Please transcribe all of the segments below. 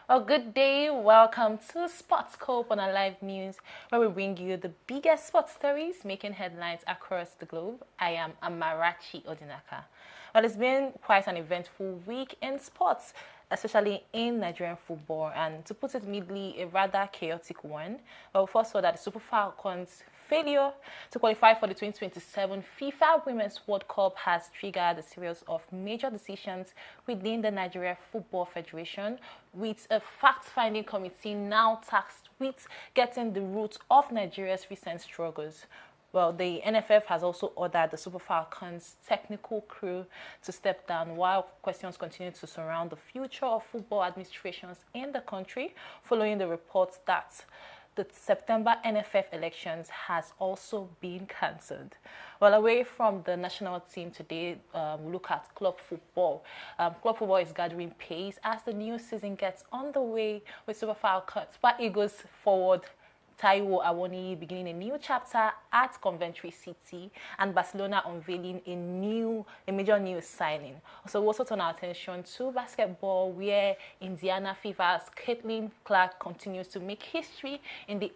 Well, good day. Welcome to Sports Scope on our live news, where we bring you the biggest sports stories making headlines across the globe. I am Amarachi Odinaka. Well, it's been quite an eventful week in sports, especially in Nigerian football, and to put it mildly, a rather chaotic one. Well, we first saw that the Super Falcons' failure to qualify for the 2027 FIFA Women's World Cup has triggered a series of major decisions within the Nigeria Football Federation, with a fact-finding committee now tasked with getting the root of Nigeria's recent struggles. Well, the NFF has also ordered the Super Falcons technical crew to step down while questions continue to surround the future of football administrations in the country, following the reports that the September NFF elections has also been cancelled. Well, away from the national team today, we look at club football. Club football is gathering pace as the new season gets underway, with Super Eagles forward Taiwo Awoniyi beginning a new chapter at Coventry City, and Barcelona unveiling a major new signing. So we also turn our attention to basketball, where Indiana Fever's Caitlin Clark continues to make history in the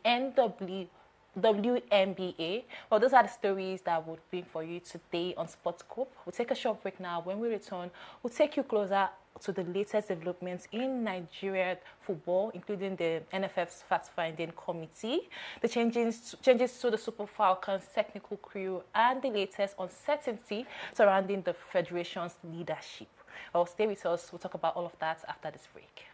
WNBA. Well, those are the stories that we'll bring for you today on Sports Scope. We'll take a short break now. When we return, we'll take you closer to the latest developments in Nigerian football, including the NFF's fact-finding committee, the changes to the Super Falcons technical crew, and the latest uncertainty surrounding the federation's leadership. Well, stay with us. We'll talk about all of that after this break.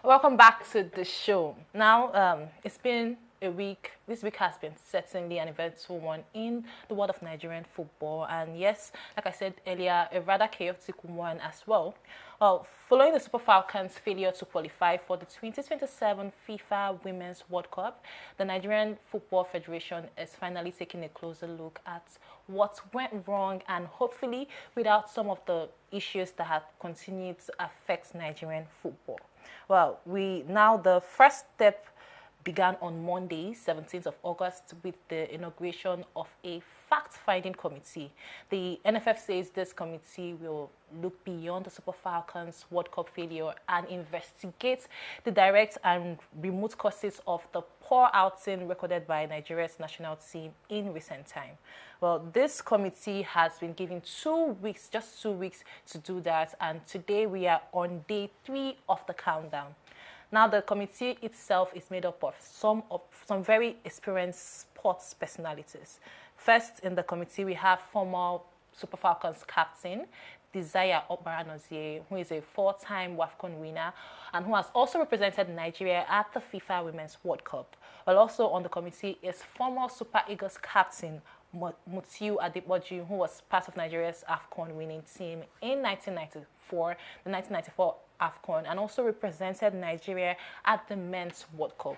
Welcome back to the show. Now, it's been a week. This week has been certainly an eventful one in the world of Nigerian football, and yes, like I said earlier, a rather chaotic one as well. Well, following the Super Falcons' failure to qualify for the 2027 FIFA Women's World Cup, the Nigerian Football Federation is finally taking a closer look at what went wrong, and hopefully without some of the issues that have continued to affect Nigerian football. Well, the first step began on Monday, 17th of August, with the inauguration of a fact-finding committee. The NFF says this committee will look beyond the Super Falcons World Cup failure and investigate the direct and remote causes of the poor outing recorded by Nigeria's national team in recent time. Well, this committee has been given 2 weeks, just 2 weeks to do that, and today we are on day 3 of the countdown. Now, the committee itself is made up of some very experienced sports personalities. First in the committee, we have former Super Falcons captain Desire Obaranozie, who is a 4-time WAFCON winner and who has also represented Nigeria at the FIFA Women's World Cup. While also on the committee is former Super Eagles captain Mutiu Adepoju, who was part of Nigeria's AFCON winning team in 1994, the 1994 AFCON, and also represented Nigeria at the Men's World Cup.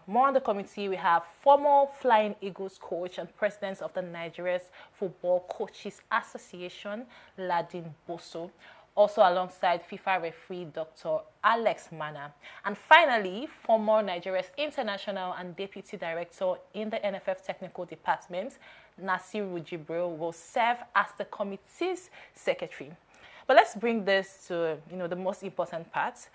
More on the committee, we have former Flying Eagles coach and president of the Nigeria's Football Coaches Association, Ladin Boso, also alongside FIFA referee Dr. Alex Mana. And finally, former Nigeria's international and deputy director in the NFF technical department, Nasiru Jibril, will serve as the committee's secretary. But let's bring this to the most important part.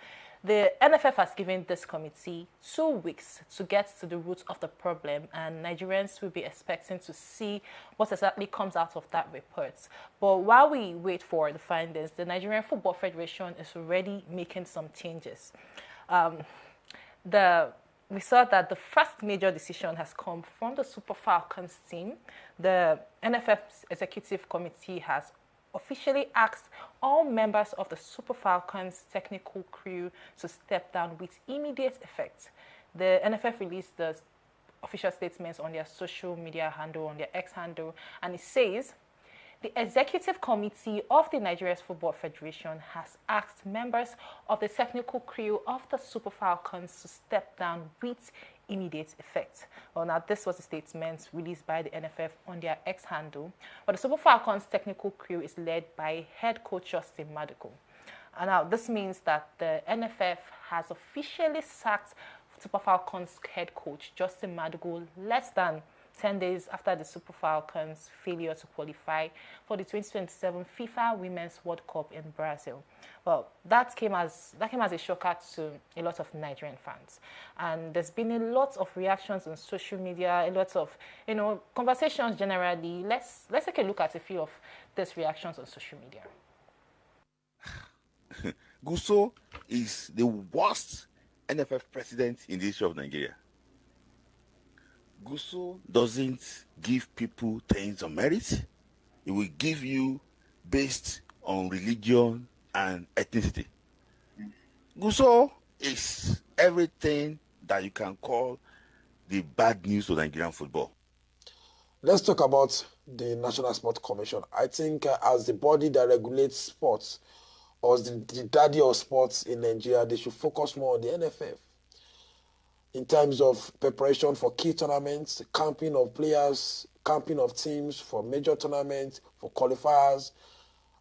The NFF has given this committee 2 weeks to get to the root of the problem, and Nigerians will be expecting to see what exactly comes out of that report. But while we wait for the findings, the Nigerian Football Federation is already making some changes. We saw that the first major decision has come from the Super Falcons team. The NFF's executive committee has officially asked all members of the Super Falcons technical crew to step down with immediate effect. The NFF released the official statements on their social media handle, on their X handle, and it says, the Executive Committee of the Nigerian Football Federation has asked members of the technical crew of the Super Falcons to step down with immediate effect. Well, now, this was a statement released by the NFF on their X handle, but the Super Falcons technical crew is led by head coach Justin Maduko. And now, this means that the NFF has officially sacked Super Falcons head coach Justin Maduko less than 10 days after the Super Falcons' failure to qualify for the 2027 FIFA Women's World Cup in Brazil. Well, that came as a shocker to a lot of Nigerian fans, and there's been a lot of reactions on social media, a lot of conversations generally. Let's take a look at a few of these reactions on social media. Gusau is the worst NFF president in the history of Nigeria. Gusau doesn't give people things on merit. It will give you based on religion and ethnicity. Gusau is everything that you can call the bad news to Nigerian football. Let's talk about the National Sports Commission. I think as the body that regulates sports, or as the daddy of sports in Nigeria, they should focus more on the NFF in terms of preparation for key tournaments, camping of players, camping of teams for major tournaments, for qualifiers.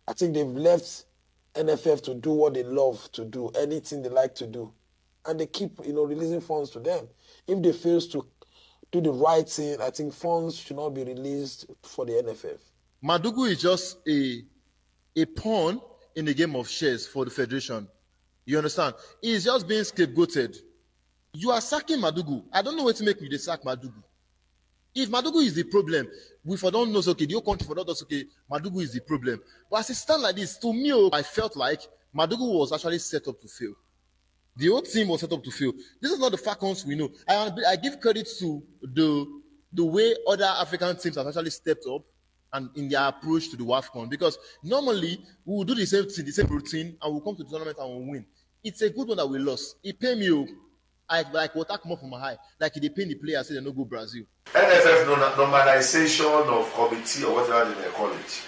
I think they've left NFF to do what they love to do, anything they like to do. And they keep, releasing funds to them. If they fail to do the right thing, I think funds should not be released for the NFF. Madugu is just a pawn in the game of chess for the federation. You understand? He's just being scapegoated. You are sacking Madugu. I don't know what to make me they sack Madugu. If Madugu is the problem, we for don't know okay, the whole country for don't know okay, Madugu is the problem. But as it stands like this, to me, I felt like Madugu was actually set up to fail. The whole team was set up to fail. This is not the Falcons we know. I give credit to the way other African teams have actually stepped up and in their approach to the WAFCON, because normally we will do the same thing, the same routine, and we'll come to the tournament and we'll win. It's a good one that we lost. It paid me like water come up from my high, like they pay the players say they no go Brazil. NFF normalization of committee or whatever they may call it.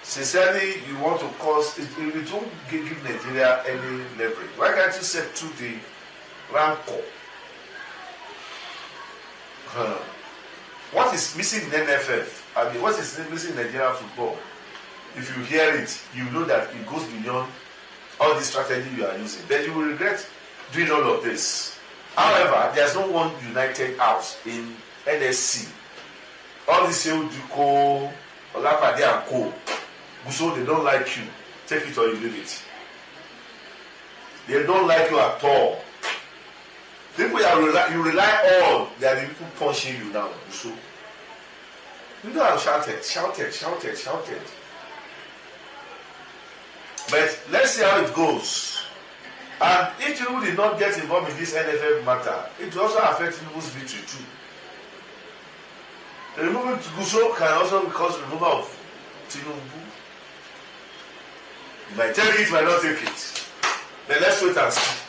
Sincerely, you want to cause it won't give Nigeria any leverage. Why can't you settle the rancor? What is missing in NFF? I mean, what is missing in Nigerian football? If you hear it, you know that it goes beyond all the strategy you are using. Then you will regret doing all of this. However, there's no one united house in NSC. All this Duko, Olapade and Co. Gusau, they don't like you. Take it or you leave it. They don't like you at all. People you rely on, they are the people punching you now. Gusau. You know I've shouted. But let's see how it goes. And if you did not get involved in this NFF matter, it will also affect Tinubu's victory too. The removal of Gusau can also cause removal of Tinubu. You might take it, you might not take it. Then let's wait and see.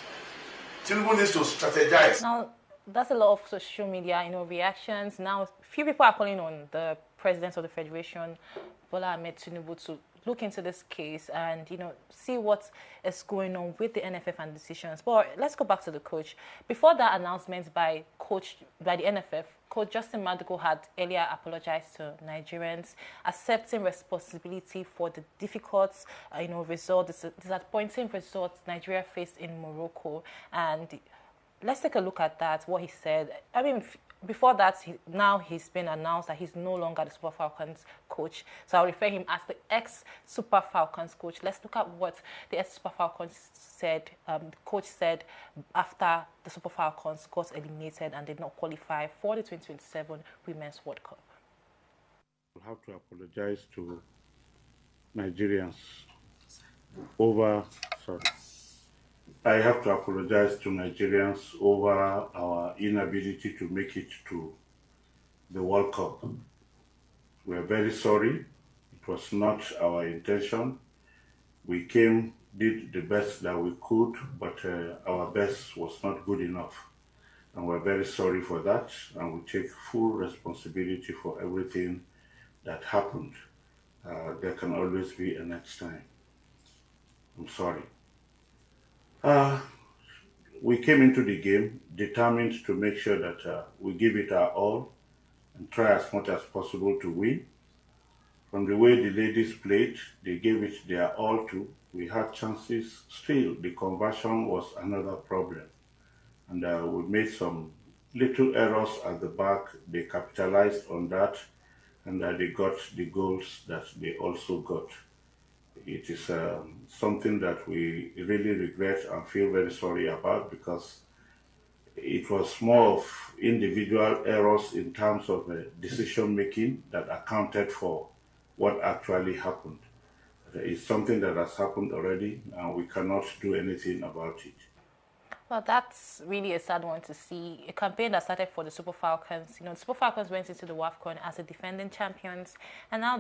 Tinubu needs to strategize. Now, that's a lot of social media, reactions. Now, few people are calling on the president of the federation, Bola Ahmed Tinubu, to look into this case and see what is going on with the NFF and decisions. But let's go back to the coach. Before that announcement by the NFF, Coach Justin Madugu had earlier apologized to Nigerians, accepting responsibility for the difficult, disappointing results Nigeria faced in Morocco. And let's take a look at that. What he said. I mean, before that, he's been announced that he's no longer the Super Falcons coach. So I'll refer him as the ex-Super Falcons coach. Let's look at what the ex-Super Falcons said. The coach said after the Super Falcons got eliminated and did not qualify for the 2027 Women's World Cup. I have to apologize to Nigerians over. I have to apologize to Nigerians over our inability to make it to the World Cup. We are very sorry. It was not our intention. We did the best that we could, but our best was not good enough. And we're very sorry for that, and we take full responsibility for everything that happened. There can always be a next time. I'm sorry. We came into the game determined to make sure that we give it our all and try as much as possible to win. From the way the ladies played, they gave it their all too. We had chances. Still, the conversion was another problem. And we made some little errors at the back, they capitalized on that, and that they got the goals that they also got. It is something that we really regret and feel very sorry about, because it was more of individual errors in terms of decision making that accounted for what actually happened. It's something that has happened already, and we cannot do anything about it. Well, that's really a sad one to see. A campaign that started for the Super Falcons. The Super Falcons went into the WAFCON as the defending champions, and now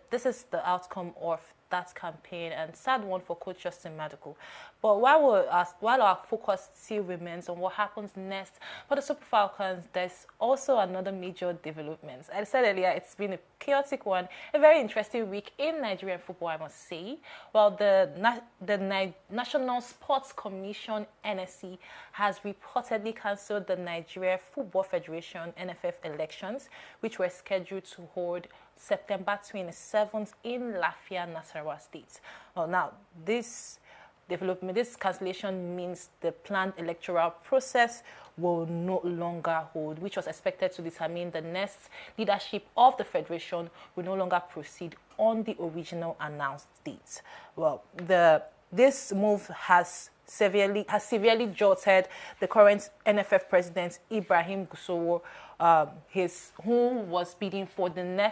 this is the outcome of that campaign, and sad one for Coach Justin Madugu. But while our focus still remains on what happens next for the Super Falcons, there's also another major development. I said earlier, it's been a chaotic one, a very interesting week in Nigerian football, I must say. Well, the National Sports Commission, NSC, has reportedly cancelled the Nigeria Football Federation, NFF, elections, which were scheduled to hold September 27th in Lafia, Nasarawa State. Well, now, this cancellation means the planned electoral process will no longer hold, which was expected to determine the next leadership of the federation will no longer proceed on the original announced date. Well, this move has severely jolted the current NFF president, Ibrahim Gusau, who was bidding for the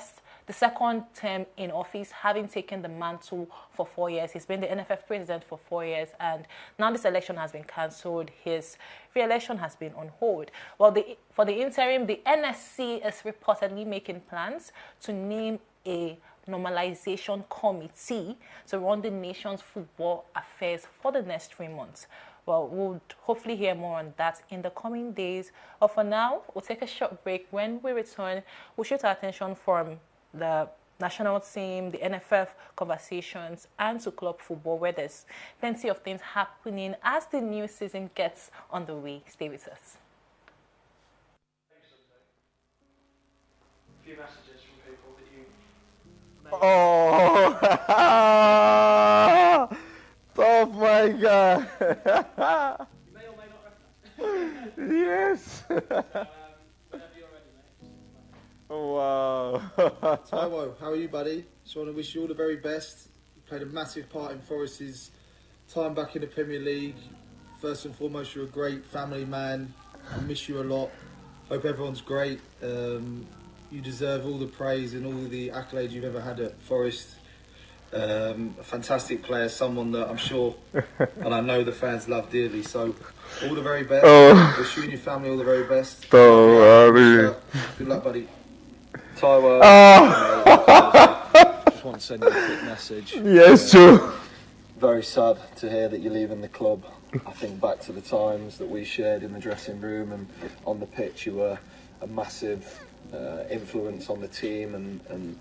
second term in office, having taken the mantle for 4 years. He's been the NFF president for 4 years, and now this election has been cancelled. His re-election has been on hold. Well, for the interim, the NSC is reportedly making plans to name a normalization committee to run the nation's football affairs for the next 3 months. Well, we'll hopefully hear more on that in the coming days. But for now, we'll take a short break. When we return, we'll shift our attention from the national team, the NFF conversations, and to club football, where there's plenty of things happening as the new season gets underway. Stay with us. A few messages from people that you may Oh my God! you may or may not recognise. Yes! Whenever you're ready, mate. Wow! Taiwo, how are you, buddy? Just want to wish you all the very best. You played a massive part in Forest's time back in the Premier League. First and foremost, you're a great family man. I miss you a lot. Hope everyone's great. You deserve all the praise and all the accolades you've ever had at Forest. A fantastic player, someone that I'm sure and I know the fans love dearly. So, all the very best. Wish you and your family all the very best. Good luck, buddy. Taiwo. Just want to send you a quick message. Yes, true. Very sad to hear that you're leaving the club. I think back to the times that we shared in the dressing room and on the pitch. You were a massive influence on the team and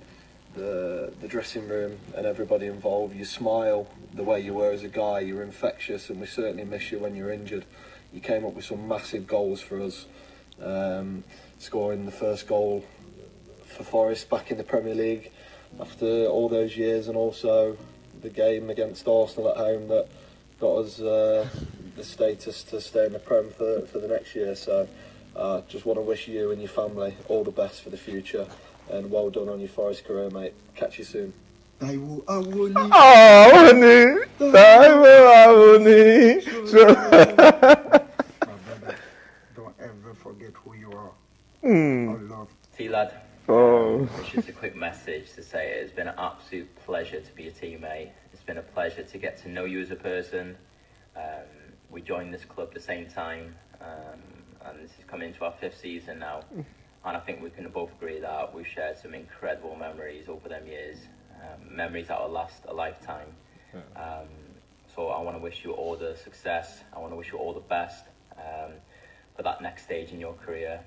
the dressing room and everybody involved. You smile the way you were as a guy. You were infectious, and we certainly miss you when you're injured. You came up with some massive goals for us, scoring the first goal for Forest back in the Premier League after all those years, and also the game against Arsenal at home that got us the status to stay in the Prem for the next year. So just want to wish you and your family all the best for the future, and well done on your Forest career, mate. Catch you soon. Don't ever forget who you are. I love. T-Lad, it's just a quick message to say it's been an absolute pleasure to be a teammate. It's been a pleasure to get to know you as a person. We joined this club at the same time, and this is coming into our 5th season now. And I think we can both agree that we've shared some incredible memories over them years, memories that will last a lifetime. So I want to wish you all the success. I want to wish you all the best for that next stage in your career.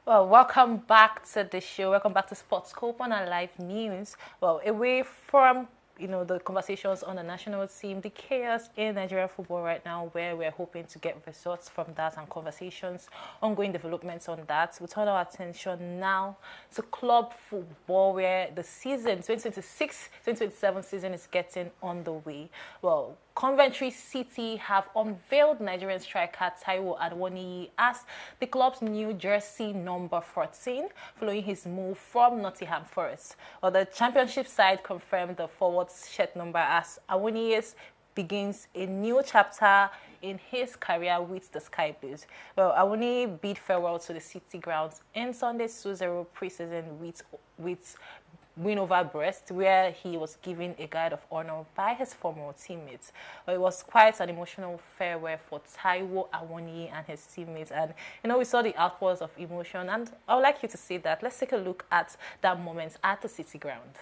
Well, welcome back to the show. Welcome back to Sportscope on our live news. Well, away from the conversations on the national team, the chaos in Nigerian football right now, where we're hoping to get results from that and conversations, ongoing developments on that. We turn our attention now to club football, where the season 2026-2027 season is getting on the way. Well, Coventry City have unveiled Nigerian striker Taiwo Awoniyi as the club's new jersey number 14, following his move from Nottingham Forest. The championship side confirmed the forward's shirt number as Awoniyi begins a new chapter in his career with the Sky Blues. Well, Awoniyi bid farewell to the City grounds in Sunday's 2-0 preseason with win over Brest, where he was given a guard of honor by his former teammates. It was quite an emotional farewell for Taiwo Awoniyi and his teammates, and we saw the outpours of emotion, and I would like you to see that. Let's take a look at that moment at the City ground.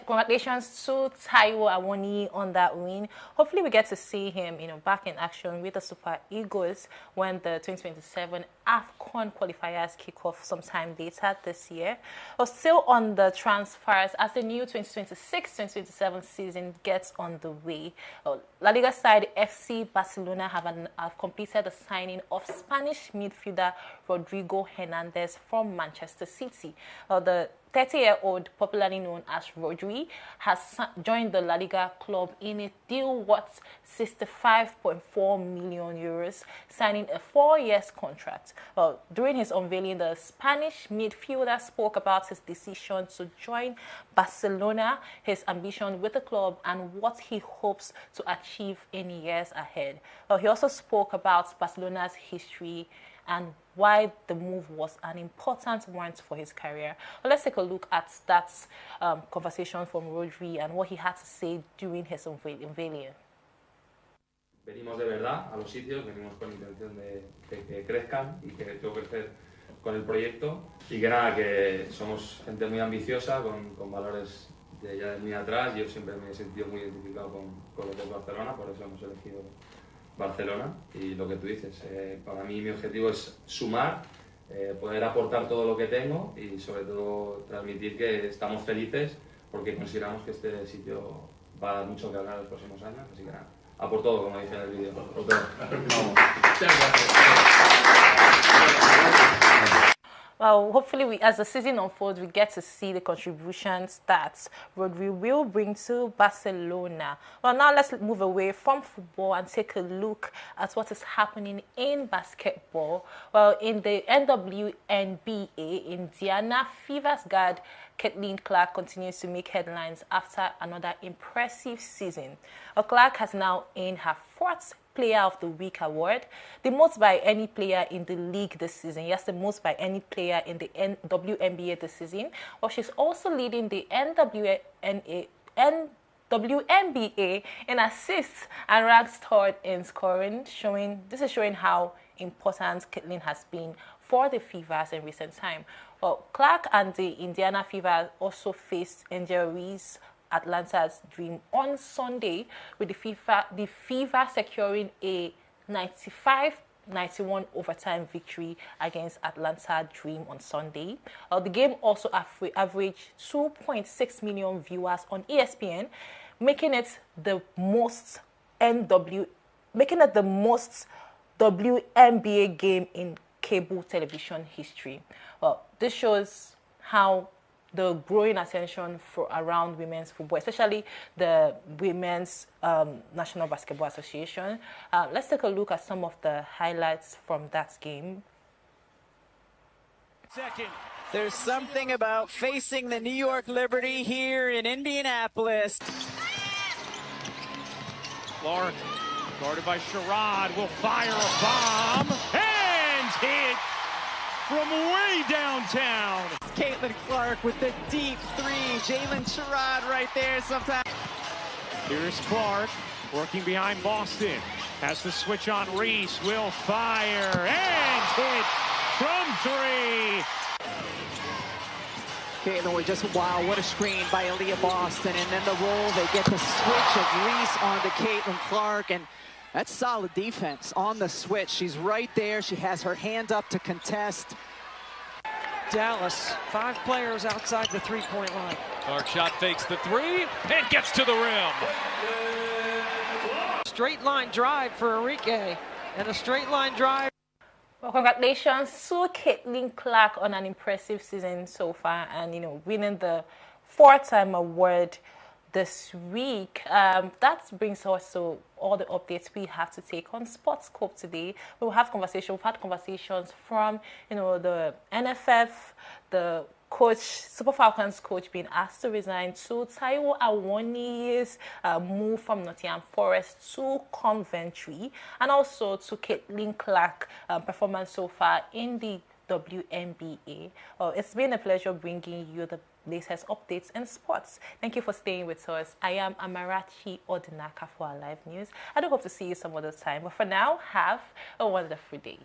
Congratulations to Taiwo Awoniyi on that win. Hopefully we get to see him, back in action with the Super Eagles when the 2027 AFCON qualifiers kick off sometime later this year. We're still on the transfers as the new 2026-2027 season gets on the way. La Liga side FC Barcelona have completed the signing of Spanish midfielder Rodrigo Hernandez from Manchester City. The 30-year-old, popularly known as Rodri, has joined the La Liga club in a deal worth €65.4 million, signing a 4-year contract. During his unveiling, the Spanish midfielder spoke about his decision to join Barcelona, his ambition with the club, and what he hopes to achieve in years ahead. He also spoke about Barcelona's history and why the move was an important one for his career. Let's take a look at that conversation from Rodri and what he had to say during his unveiling. Venimos de verdad a los sitios, venimos con intención de que crezcan y que todo crecer con el proyecto y que nada, que somos gente muy ambiciosa, con valores de ya de muy atrás. Yo siempre me he sentido muy identificado con lo que es Barcelona, por eso hemos elegido Barcelona. Y lo que tú dices, para mí mi objetivo es sumar, poder aportar todo lo que tengo y sobre todo transmitir que estamos felices porque consideramos que este sitio va a dar mucho que hablar en los próximos años, así que nada, a por todo, como dije en el vídeo. Por todo. Well, hopefully, as the season unfolds, we get to see the contributions that Rodri will bring to Barcelona. Well, now let's move away from football and take a look at what is happening in basketball. Well, in the NWNBA, Indiana Fever's guard Caitlin Clark continues to make headlines after another impressive season. Clark has now earned her 4th Player of the Week award, the most by any player in the league this season. Yes, the most by any player in the WNBA this season. Well, she's also leading the WNBA in assists and ranks 3rd in scoring, showing how important Caitlin has been for the Fevers in recent time. Well, Clark and the Indiana Fever also faced injuries Atlanta's Dream on Sunday, with the Fever securing a 95-91 overtime victory against Atlanta Dream on Sunday. The game also averaged 2.6 million viewers on ESPN, making it the most WNBA game in cable television history. Well, this shows how the growing attention around women's football, especially the Women's National Basketball Association. Let's take a look at some of the highlights from that game. Second. There's something about facing the New York Liberty here in Indianapolis. Clark, guarded by Sherrod, will fire a bomb and hit from way downtown. Caitlin Clark with the deep three. Jalen Sherrod right there sometimes. Here's Clark working behind Boston. Has the switch on Reese. Will fire and hit from three. Caitlin with just, wow, what a screen by Aaliyah Boston. And then the roll, they get the switch of Reese onto Caitlin Clark. And that's solid defense on the switch. She's right there. She has her hand up to contest. Dallas, 5 players outside the three-point line. Clark shot fakes the three and gets to the rim. Straight line drive for Enrique, and a straight line drive. Well, congratulations to Caitlin Clark on an impressive season so far, and winning the 4-time award this week. That brings us to all the updates we have to take on Sports Scope today. We'll have conversations. We've had conversations from the NFF, the coach, Super Falcons coach being asked to resign, to Taiwo Awoniyi's move from Nottingham Forest to Coventry, and also to Caitlin Clark performance so far in the WNBA. It's been a pleasure bringing you the latest updates in sports. Thank you for staying with us. I am Amarachi Odinaka for our live news. I do hope to see you some other time, but for now, have a wonderful day.